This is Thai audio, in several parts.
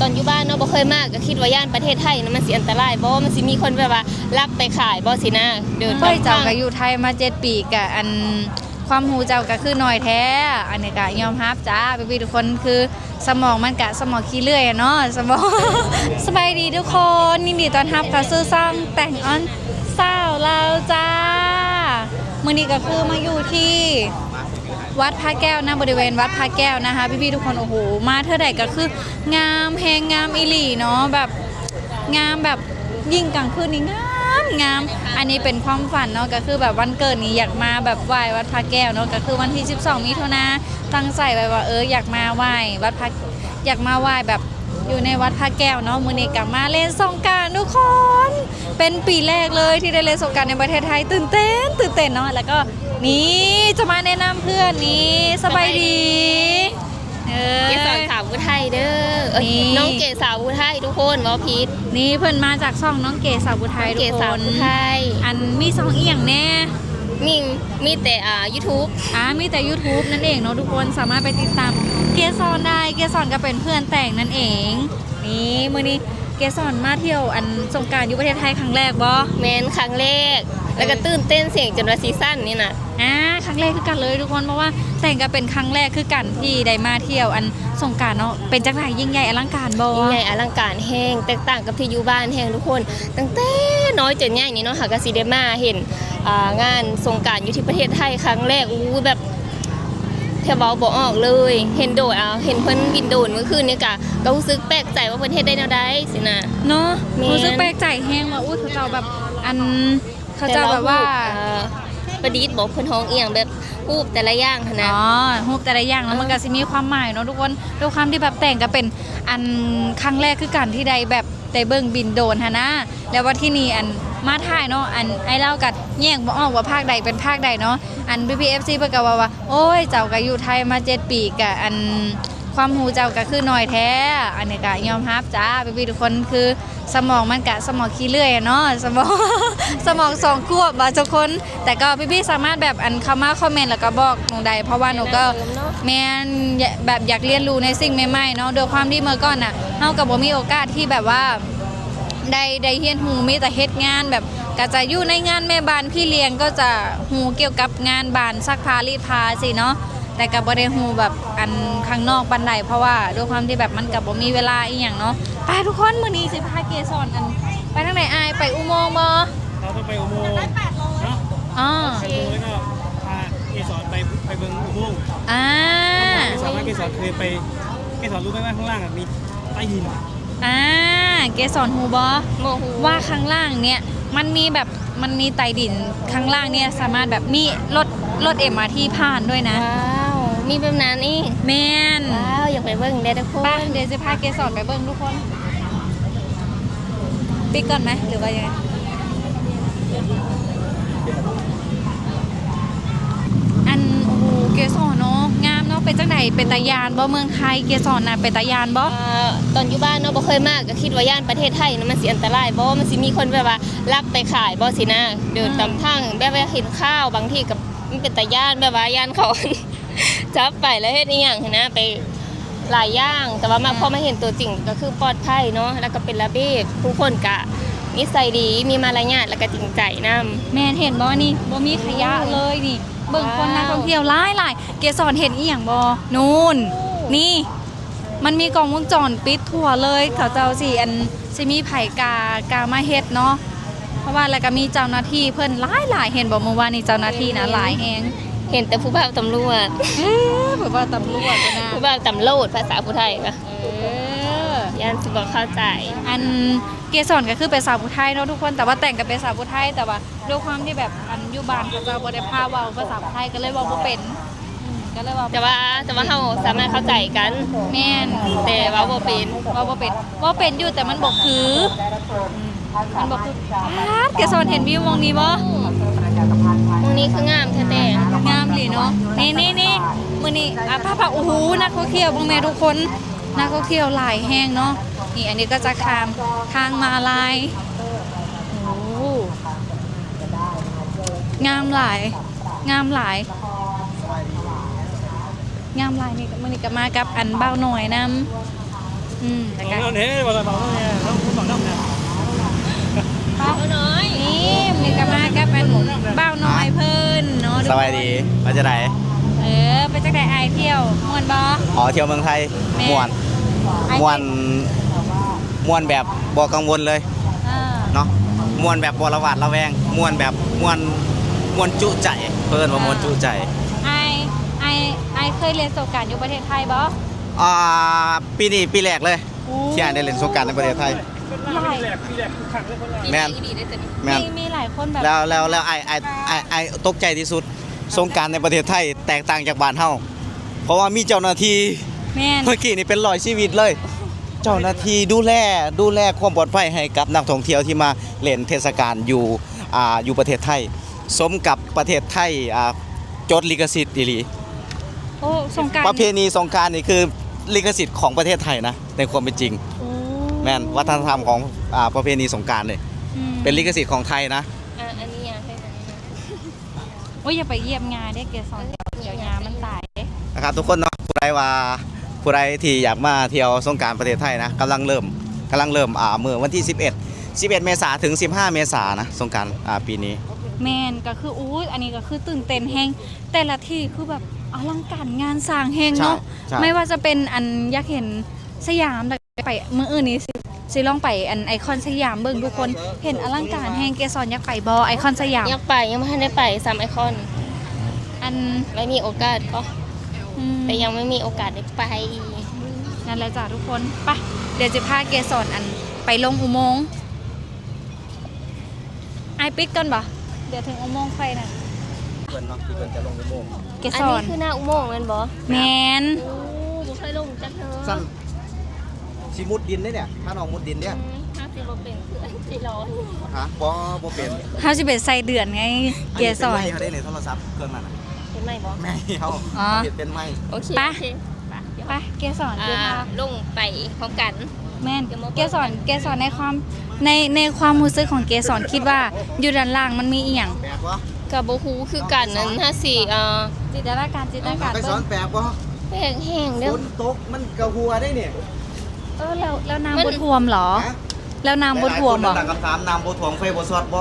ตอนอยู่บ้านเนาะบ่เคยมากก็คิดว่าย่านประเทศไทยนะมันสิอันตรายบ่มันสิมีคนแบบว่าลักไปขายบ่สินะเดิน เฮ้ยเจ้าก็อยู่ไทยมา7 ปีกะอันความหูเจ้าก็คือน้อยแท้อันนี้ก็ยอมรับจ้าพี่ๆทุกคนคือสมองมันกะสมองขี้เลื่อยเนาะสมอง สบายดีทุกคนยินดีต้อนรับเข้าสู่ช่องแต่งออนสาวเราจ้ามื้อนี้ก็คือมาอยู่ที่วัดพระแก้วนะบริเวณวัดพระแก้วนะคะพี่ๆทุกคนโอ้โหมาเท่าใดก็คืองามแฮงงามอีหลีเนาะแบบงามแบบยิ่งกลางคืนนี่งามอันนี้เป็นความฝันเนาะก็คือแบบวันเกิดนี้อยากมาแบบไหว้วัดพระแก้วเนาะก็คือวันที่12มิถุนายนตั้งใจไว้ว่าอยากมาไหว้วัดพระอยากมาไหว้แบบอยู่ในวัดพระแก้วเนาะมื้อนี้กลับมาเล่นสงกรานต์ทุกคนเป็นปีแรกเลยที่ได้เล่นสงกรานต์ในประเทศไทยตื่นเต้นเนาะแล้วก็นี่จะมาแนะนำเพื่อนนี่สบายดีเกสรสาวผู้ไทยเด้อน้องเกสาวผู้ไทยทุกคนบ่ผิดนี่เพิ่นมาจากช่องน้องเกสาวผู้ไทยทุกคนอันมี2อีหยังแน่มีแต่YouTube มีแต่ YouTube นั่นเองเนาะทุกคนสามารถไปติดตามเกสรได้เกสรก็เป็นเพื่อนแต่งนั่นเองนี่มื้อนี้เกสรมาเที่ยวอันสงกรานต์อยู่ประเทศไทยครั้งแรกบ่แม่นครั้งแรกแล้วก็ตื่นเต้นเสียงจนว่าซีซั่นนี่น่ะครั้งแรกคือกันเลยทุกคนเพราะว่าแต่งก็เป็นครั้งแรกคือกันที่ได้มาเที่ยวอันสงกรานต์เนาะเป็นจังได๋ยิ่งใหญ่อลังการบ่ยิ่งใหญ่อลังการแฮงแตกต่างกับที่อยู่บ้านแฮงทุกคนตั้งแต่น้อยจนใหญ่นี่เนาะหาก็สิได้มาเห็นงานสงกรานต์อยู่ที่ประเทศไทยครั้งแรกแบบแทบเว้าบ่ออกเลยเห็นโดดเห็นเพิ่นบินโดรนเมื่อคืนนี่ก็รู้สึกแปลกใจว่าประเทศได้แนวใดสินะเนาะรู้สึกแปลกใจแฮงว่าเขาเจ้าแบบอันเขาเจ้าแบบว่าประดิษฐ์บอกเพิ่นฮ้องเอียงแบบรูปแต่ละอย่างหั่นนะรูปแต่ละอย่างแล้วมันก็สิมีความหมายเนาะทุกคนด้วยความที่แบบแต่งก็เป็นอันครั้งแรกคือกันที่ได้แบบได้เบิ่งบินโดรนหั่นนะแล้วว่าที่นี่อันมาถ่ายเนาะอันไอ้เล่ากัดแยกบ่ออกว่าภาคใดเป็นภาคใดเนาะอัน PPFC เพิ่นก็ว่าโอ้ยเจ้าก็อยู่ไทยมา7 ปีกะอันความหูเจ้าก็คือน้อยแท้อันนี้ก็ยอมรับจ้าพี่ๆทุกคนคือสมองมันกะสมองขี้เลื่อยเนาะสมอง2ขวบทุกคนแต่ก็พี่ๆสามารถแบบอันเข้ามาคอมเมนต์แล้วก็บอกหนูได้เพราะว่าหนูก็แม่นแบบอยากเรียนรู้ในสิ่งใหม่ๆเนาะด้วยความที่เมื่อก่อนน่ะเฮาก็บ่มีโอกาสที่แบบว่าได้เรียนรู้มีแต่เฮ็ดงานแบบก็จะอยู่ในงานแม่บ้านพี่เลี้ยงก็จะรู้เกี่ยวกับงานบ้านซักผ้ารีดผ้าสิเนาะแต่ก็บ่ได้ฮู้แบบอันข้างนอกปานใดเพราะว่าด้วยความที่แบบมันก็บ่มีเวลาอีหยังเนาะไปทุกคนมื้อนี้สิพาเกสรอันไปทางไหนอายไปอุโมงค์บ่เราต้องไปอุโมงค์ได้800เนาะไปอุโมงค์แล้วก็พาเกสรไปเบิ่งอุโมงค์สามารถเกสรเคยไปเกสรรู้ไหมว่าข้างล่างมีใต้ดินเกสรฮู้บ่ว่าข้างล่างเนี่ยมันมีใต้ดินข้างล่างเนี่ยสามารถแบบมีรถ MRT ผ่านด้วยนะมีแบบนั้นนี่แม่นว้าวอยากไปเบิ่งได้ทุกคนเดี๋ยวจะพาเกสรไปเบิ่งทุกคนปิดก่อนไหมหรือว่ายังไงอันโอ้โหเกสรเนาะงามเนาะเป็นจังไดเป็นตายานบ่เมืองไทยเกสรน่ะเป็นตายานบ่ตอนอยู่บ้านเนาะบ่เคยมากก็คิดว่าย่านประเทศไทยนะมันสิอันตรายบ่มันสิมีคนแบบว่าลักไปขายบ่สินะเดินตามทางแบบว่าเห็นข้าวบางทีก็มันเป็นตายานแบบว่าย่านเขา จับไปแล้วเฮ็ดอีหยังนะไปหลายอย่างแต่ว่าพอมาเห็นตัวจริงก็คือปลอดภัยเนาะแล้วก็เป็นระเบียบผู้คนก็นิสัยดีมีมารยาทแล้วก็จริงใจนำแม่เห็นบ่นี่บ่มีขยะเลยนี่เบิ่งคนนักท่องเที่ยวหลายเกสรเห็นอีหยังบ่นู่นนี่มันมีกล้องวงจรปิดทั่วเลยเขาเจ้าสิสิมีไผกามาเฮ็ดเนาะเพราะว่าแล้วก็มีเจ้าหน้าที่เพิ่นหลายเห็นบ่เมื่อวานนี้เจ้าหน้าที่นะหลายแฮงเห็นแต่ผู้บ่าวตำรวจผู้บ่าวตำรวจนะผู้บ่าวตำรวจภาษาผู้ไทยก็ย่านสิบ่เข้าใจอันเกสรก็คือเป็นสาวผู้ไทยเนาะทุกคนแต่ว่าแต่งกับเป็นสาวผู้ไทยแต่ว่าด้วยความที่แบบอันอยู่บ้านเขาจะบ่ได้พาเว้าภาษาไทยก็เลยเว้าบ่เป็นก็เลยว่าแต่ว่าเฮาสามารถเข้าใจกันแม่นแต่ว่าบ่เป็นอยู่แต่มันบ่คือมันบ่คือเกสรเห็นวิวมองนี้บ่ตรงนี้คืองามแท้ๆงามเลยเนาะนี่มื้อนี้ป้าโอ้โหนักท่องเที่ยวบ่แม่ทุกคนนักท่องเที่ยวหลายแฮงเนาะนี่อันนี้ก็จะทางมาลายโอ้งามหลายนี่มื้อนี้ก็มากับอันเบ้าหน่อยนำ แต่ ข ก็ องเราเนี่ยบอกเราเนี่ยเราบอกน้ำเนี่ย เป้าน้อย นี่ก็มากับอันเบ้าน้อยเพิ่นเนาะ สบายดีมาจะไหน ไปจักได้อายเที่ยวม่วนบ่ อ๋อเที่ยวเมืองไทย แม่ ม่วนม่วนม่วนแบบบ่กังวลเลย เนาะม่วนแบบบ่ระหวาดระแวงม่วนแบบม่วนจุใจเพิ่นว่าม่วนจุใจ อายเคยเรียนสงกรานต์อยู่ประเทศไทยบ่ ปีนี้ปีแรกเลยที่ได้เล่นสงกรานต์ในประเทศไทย พี่แหลกคือขังเลยคนละ แม่น ดีได้แต่นี่ แม่น มีหลายคนแบบ แล้วไอตกใจที่สุดสงกรานต์ในประเทศไทยแตกต่างจากบ้านเฮาเพราะว่ามีเจ้าหน้าที่ แม่น เมื่อกี้นี่เป็น100ชีวิตเลย เจ้าหน้าที่ดูแลความปลอดภัยให้กับนักท่องเที่ยวที่มาเล่นเทศกาลอยู่ประเทศไทย สมกับประเทศไทยจดลิขสิทธิ์อีหลี โอ้สงกรานต์ ประเพณีสงกรานต์นี่คือลิขสิทธิ์ของประเทศไทยนะในความเป็นจริง โอ้ แม่นวัฒนธรรมของประเพณีสงกรานต์เลย อืม เป็นลิขสิทธิ์ของไทยนะ อันนี้อยากให้อันนี้นะ โอ้ยอย่าไปเยี่ยมงาได้เกสรเดี๋ยวงามันตายเด้ นะครับทุกคนเนาะผู้ใดที่อยากมาเที่ยวสงกรานต์ประเทศไทยนะกำลังเริ่มเมื่อวันที่11เมษายนถึง15 เมษายนนะสงกรานต์ปีนี้ แม่นก็คืออู้อันนี้ก็คือตื่นเต้นแฮงแต่ละที่คือแบบอลังการงานสร้างแฮงเนาะ ใช่ ไม่ว่าจะเป็นอันอยากเห็นสยามแต่ไปมื้ออื่นนี้สิลองไปอันไอคอนสยามเบิ่งทุกคนเห็นอลังการแฮงเกสรอยากไปบ่ไอคอนสยาม อยากไปยังไม่ทันได้ไปซ้ำไอคอน อัน ไม่มีโอกาสก็ แต่ยังไม่มีโอกาสได้ไป นั่นแหละจ้ะทุกคนไปเดี๋ยวจะพาเกสรอันไปลงอุโมงค์ไอปิดก่อนบ่เดี๋ยวถึงอุโมงค์ไฟน่ะ เพื่อนเนาะที่เพื่อนจะลงอุโมงค์ เก อัน ส นี้ ร คือหน้าอุโมงค์แมันบ่ แมน โอ้บ่เคยลงจักเธอ สั้นชิมุดดินเนี่ยถ้าน้องมุดดินเนี่ย ถ้าสิบ่เป็นคือสิร้อน ฮะบ่เป็น เฮาสิเป็นไส้เดือนไงเกสร อันนี้เป็นไม้เขาได้ในโทรศัพท์เครื่องนั้นน่ะ เป็นไหมบ่ แม่เขา อ๋อ เห็นเป็นไม้ โอเค ไป โอเคไปเดี๋ยว ไปเกสรเดี๋ยวพา ลงไปพร้อมกัน แม่นเกสรในความในความรู้สึกของเกสรคิดว่าอยู่ด้านล่างมันมีอีหยัง แปลกวะ กับบ่ฮู้คือกันนั้นถ้าสิจินตนาการ ไปสอนแปลกวะ แห้งๆเด้ ฝ อน ตกมันกระหัวได้เนี่ย แล้วน้ำบท่วมเหรอ ฮะ แล้วน้ำบท่วมเหรอ หลายๆคนตั้งคำถามน้ำบ่ท่วมไฟบ่สอดบ่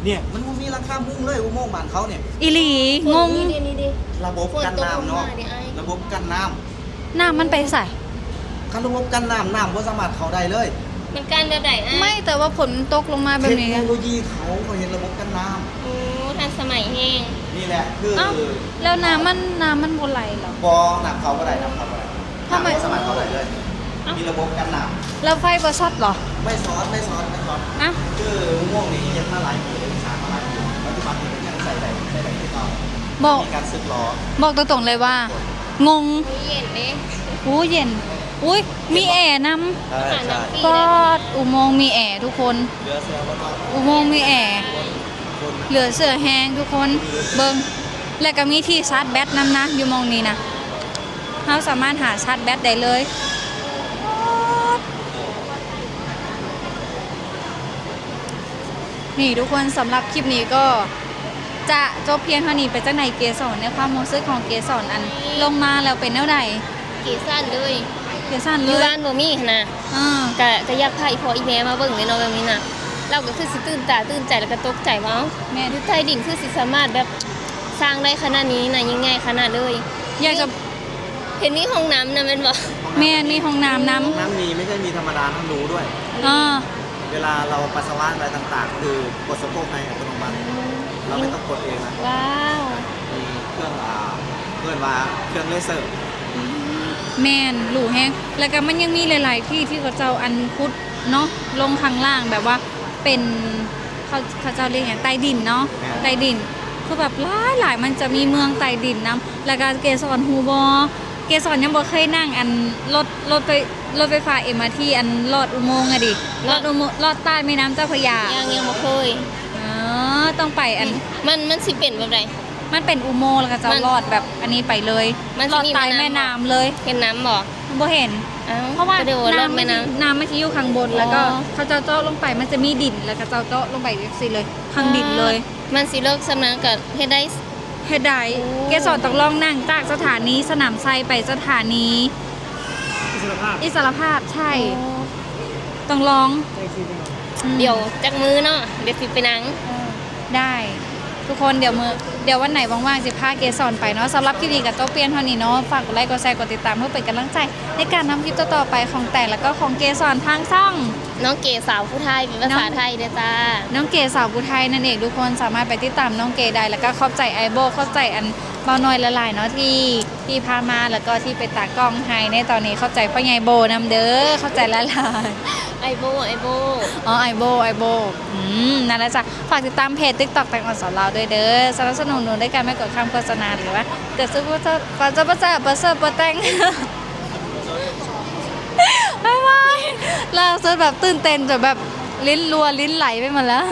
เนี่ยมันบ่มีราคามุ่งเลยอุโมงค์บ้านเขาเนี่ย อีหลีงง นี่ดิ ระบบกันน้ำเนาะระบบกันน้ น้ำมันไปใส่ ำการระบบกันน้ำบ่สามารถเข้าได้เลย มันการแบบใดไม่แต่ว่าฝนตกลงมาแบบ เทค นี้ โนโลยีเขาเห็นระบบกันน้ โอ้ทันสมัยแห้ง ำนี่แหละคือ เอ้าแล้วน้ำมันบนไหลเหรอ บ่น้ำเขาก็ได้น้ำเขาก็ได้ ทำไม น้ำบ่สามารถเข้าได้เลยมีระบบกันน้ แล้วไฟประช็อตเหรอ ำไม่ซอสอ่ะ คืออุโมงค์นี้ยังมาหลายปีสร้างมาหลายปีปัจจุบันนี้มันยังใส่ได้ที่เก่า บอก มีการสึกล้อ บอกตรงๆเลยว่า งง มีเย็นเด้ อู้เย็นอุ้ยมีแอร์น ใช่ อาหาร ใช่ น้ำฟรี ำก็ ได้ อุโมงค์มีแอร์ทุกคน เรือเสือบ่ต้อง อุโมงค์มีแอร์ คน เหลือเสือแห้งทุกคนเบิงและก็มีที่ชาร์จแบตนำนะอยู่มองนี้นะเราสามารถหาชาร์จแบตได้เลยนี่ทุกคนสำหรับคลิปนี้ก็จะจบเพียงเท่านี้ไปจากไหนเกสรในความรู้สึกของเกสรอันลงมาแล้วเป็นแนวใด กี่สั้นเลย เกสร อ เล ยู่ ย บ้านบ่มีหั่นน่ะ อ่า ก็อยากพาอีพ่ออีแม่มาเบิ่งเลยเนาะแบบนี้น่ะเราก็คือสิตื่นตาตื่นใจแล้วก็ตกใจว่าเอ้า แม่ อยู่ใต้ดินคือสิสามารถแบบสร้างได้ขนาดนี้น่ะยังไงขนาดเลย อยากจะ เห็นมีห้องน้ำนะแม่นบ่ แม่มีห้องน้ำน้ น้ำมีไม่ใช่มีธรรมดาน้ำรู้ด้วย ำอ่า เวลาเราปัสสาวะอะไรต่างๆ คือกดสะโพกในอัตโนมัติเราไม่ต้องกดเองนะ ว้าว มีเครื่องเพื่อนว่าเครื่องเลเซอร์ แม่นหลูแห้งแล้วก็มันยังมีหลาย ๆ ที่ที่เขาเจ้าอันพุทธเนาะลงข้างล่างแบบว่าเป็นเขาเจ้าเรียกอย่างใต้ดินเนาะใต้ดินคือแบบหลายมันจะมีเมืองใต้ดินนํแล้วก็เกสรฮูบอเกสรยังบ่เคยนั่งอันรถไฟฟ้า MRT อันลอดอุโมงค์อะดิลอดอุโมงค์ลอดใต้แม่น้ำเจ้าพระยา ยังบ่เคย อ๋อต้องไปอัน มันสิเป็นแบบใด มันเป็นอุโมงค์แล้วก็เจ้า มัน ลอดแบบอันนี้ไปเลย มัน ล สิ อด มี ใต้ แม่ แม่ น้ำ น้ำเลย เห็นน้ำบ่ บ่เห็น อ้าว เพราะว่า ก็เดี๋ยวรถแม่ น้ำ น้ำ น้ำมันจะอยู่ข้างบนแล้วก็ อ๋อ เขาจะเจาะลงไปมันจะมีดินแล้วก็เจาะลงไปสิเลยข้างดินเลย มันสิเลิกสำนักกับเฮ็ดได้ เฮ็ดได้ โอ้ เกสรต้องลองนั่งจากสถานีสนามไซไปสถานี สรภาพ อิสรภาพใช่ต้องร้อง ใจคือเป็น เดี๋ยวจักมือเนาะเดี๋ยวสิไปนั่ง ได้ทุกคนเดี๋ยววันไหนว่างๆจะพาเกสรไปเนาะสำหรับคลิปนี้กับโต๊ะเปียนเท่านี้เนาะฝากกดไลค์กดแชร์กดติดตามเพื่อเป็นกำลังใจในการทำคลิปต่อๆไปของแต่แล้วก็ของเกสรทางช่อง น้องเก๋สาวผู้ไทยเป็นภาษาไทยเด้อจ้า น้องเกสาวบุไทยนั่นเองทุกคนสามารถไปติดตามน้องเกได้แล้วก็เข้าใจไอโบเข้าใจอันเบาน้อยละลายเนาะที่พามาแล้วก็ที่ไปตากล้องให้ในตอนนี้เข้าใจพ่อใหญ่โบนำเด้อเข้าใจละลาย ไอโบ อ๋อไอโบนั่นแหละจ้ะฝากติดตามเพจ TikTok แต่งอ่อนสอนเราด้วยเด้อสนับสนุนหนูด้วยการไม่กดข้ามโฆษณาหรือว่าเกิดซื้อก่อนจะประเสริฐแต่งไม่ล่าสุดแบบตื่นเต้นจนแบบลิ้นรัวลิ้นไหลไปหมดแล้ว